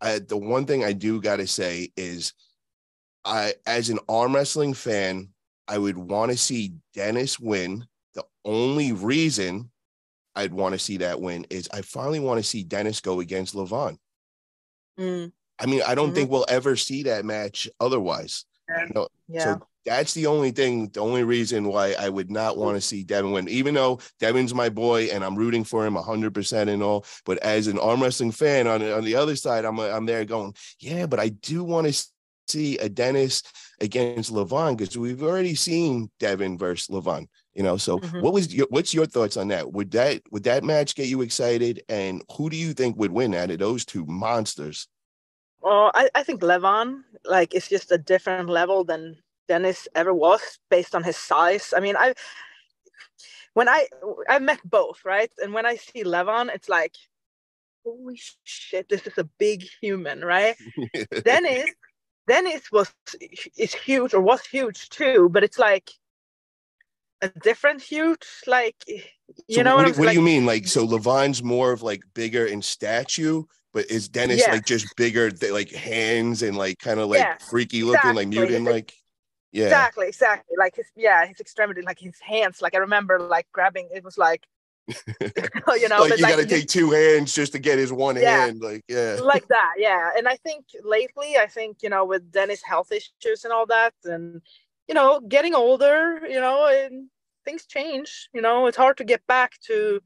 the one thing I do got to say is as an arm wrestling fan, I would want to see Dennis win. The only reason I'd want to see that win is I finally want to see Dennis go against Levan. I mean, I don't think we'll ever see that match otherwise. So that's the only reason why I would not want to see Devin win, even though Devin's my boy and I'm rooting for him 100% and all. But as an arm wrestling fan on the other side, I'm there going, yeah, but I do want to see a Dennis against Levan because we've already seen Devin versus Levan, so what's your thoughts on that? Would that match get you excited, and who do you think would win out of those two monsters? Well, I think Levan, it's just a different level than Dennis ever was based on his size. I mean, I met both, right? And when I see Levan, it's like, holy shit, this is a big human, right? Dennis is huge, or was huge too, but it's like a different huge, what do you mean? So Levan's more of bigger in stature, but is Dennis just bigger, hands and kind of freaky looking, exactly. mutant, yeah. Exactly. His extremity, his hands. I remember grabbing. It was you got to take two hands just to get his one hand, like that, yeah. And I think lately, with Dennis' health issues and all that, and getting older, and things change. It's hard to get back to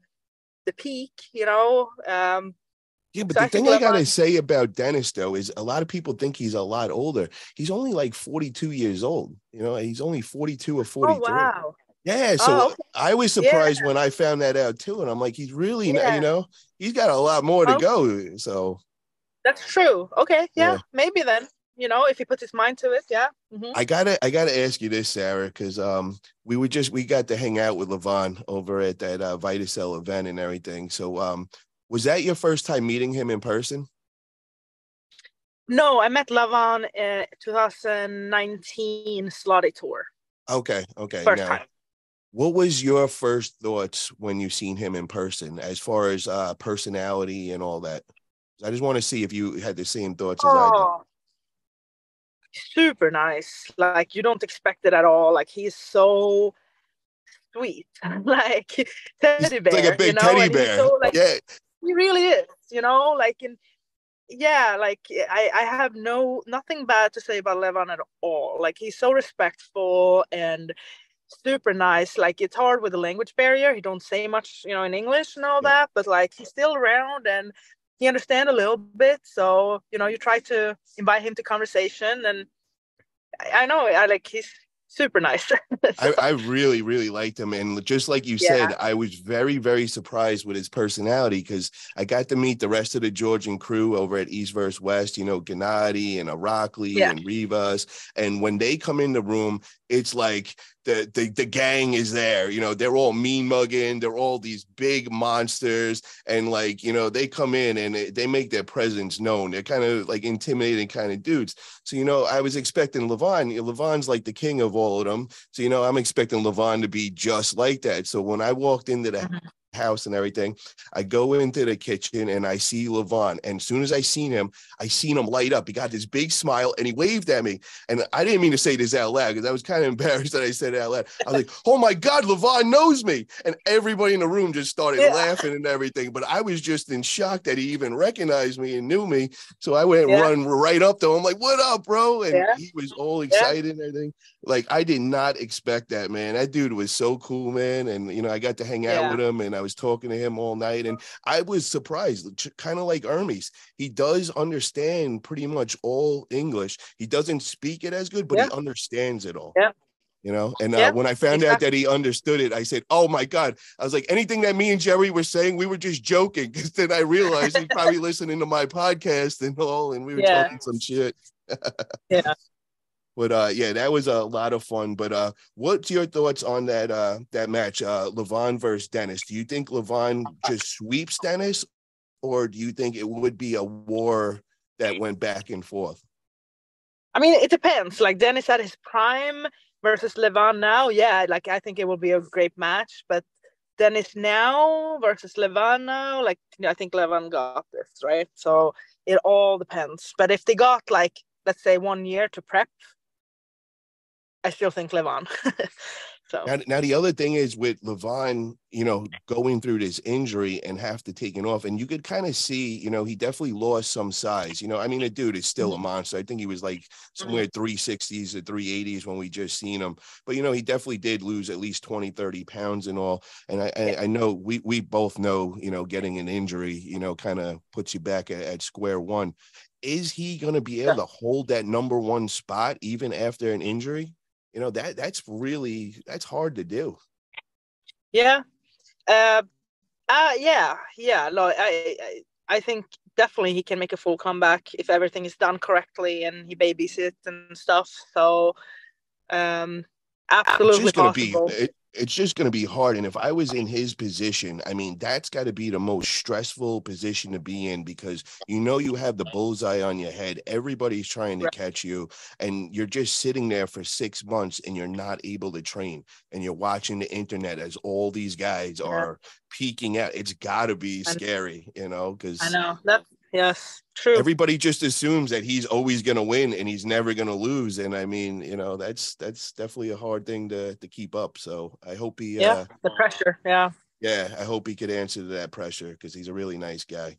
the peak. Yeah, but the thing I gotta say about Dennis, though, is a lot of people think he's a lot older. He's only 42 years old. He's only 42 or 43. Oh, wow. Yeah, so I was surprised when I found that out too, and I'm like, he's really, he's got a lot more to go. So that's true. Okay, yeah. Maybe then, if he puts his mind to it, yeah. I gotta ask you this, Sarah, because we got to hang out with Levan over at that Vitacell event and everything. So was that your first time meeting him in person? No, I met Levan in 2019 Slotty Tour. Okay. First time. What was your first thoughts when you seen him in person, as far as personality and all that? I just want to see if you had the same thoughts as I did. Super nice. You don't expect it at all. He's so sweet. Teddy bear. Like a big teddy bear. So, yeah. He really is, I have nothing bad to say about Levan at all. He's so respectful and super nice. It's hard with the language barrier. He don't say much, in English and all that, but he's still around and he understands a little bit. So, you try to invite him to conversation, and I know he's super nice. I really, really liked him. And just like you said, I was very, very surprised with his personality, because I got to meet the rest of the Georgian crew over at East vs. West, Gennady and Arakli and Rivas. And when they come in the room, it's like the gang is there. They're all mean mugging. They're all these big monsters. And they come in and they make their presence known. They're kind of intimidating kind of dudes. So, I was expecting Levan. Levan's the king of all of them. So, I'm expecting Levan to be just like that. So when I walked into the house and everything, I go into the kitchen and I see Levan. And as soon as I seen him light up. He got this big smile and he waved at me. And I didn't mean to say this out loud, because I was kind of embarrassed that I said it out loud. I was like, oh my God, Levan knows me. And everybody in the room just started laughing and everything. But I was just in shock that he even recognized me and knew me. So I went run right up to him, like, what up, bro? And he was all excited and everything. I did not expect that, man. That dude was so cool, man. And, I got to hang out with him, and I was talking to him all night, and I was surprised, kind of like Hermes. He does understand pretty much all English. He doesn't speak it as good, but he understands it all. And when I found out that he understood it, I said, oh my God. I was like, anything that me and Jerry were saying, we were just joking. Because then I realized he's probably listening to my podcast and all, and we were talking some shit. But that was a lot of fun. But what's your thoughts on that match, Levan versus Dennis? Do you think Levan just sweeps Dennis, or do you think it would be a war that went back and forth? I mean, it depends. Dennis at his prime versus Levan now, I think it will be a great match. But Dennis now versus Levan now, I think Levan got this, right? So it all depends. But if they got like, let's say 1 year to prep, I still think Levan. So now the other thing is with Levan, you know, going through this injury and have to take it off, and you could kind of see, you know, he definitely lost some size. You know, I mean, the dude is still a monster. I think he was like somewhere 360s to 380s when we just seen him. But, you know, he definitely did lose at least 20, 30 pounds and all. And I know we both know, you know, getting an injury, you know, kind of puts you back at square one. Is he going to be able to hold that number one spot even after an injury? You know, that's hard to do. Yeah. Yeah. Like, I think definitely he can make a full comeback if everything is done correctly and he babysits and stuff. So, absolutely possible. It's just going to be hard. And if I was in his position, I mean, that's got to be the most stressful position to be in, because you know you have the bullseye on your head. Everybody's trying to catch you, and you're just sitting there for 6 months and you're not able to train, and you're watching the internet as all these guys are peeking out. It's got to be scary, you know, because I know that. Yes, true. Everybody just assumes that he's always going to win and he's never going to lose. And I mean, you know, that's definitely a hard thing to keep up. So I hope he, the pressure. Yeah. I hope he could answer to that pressure, because he's a really nice guy.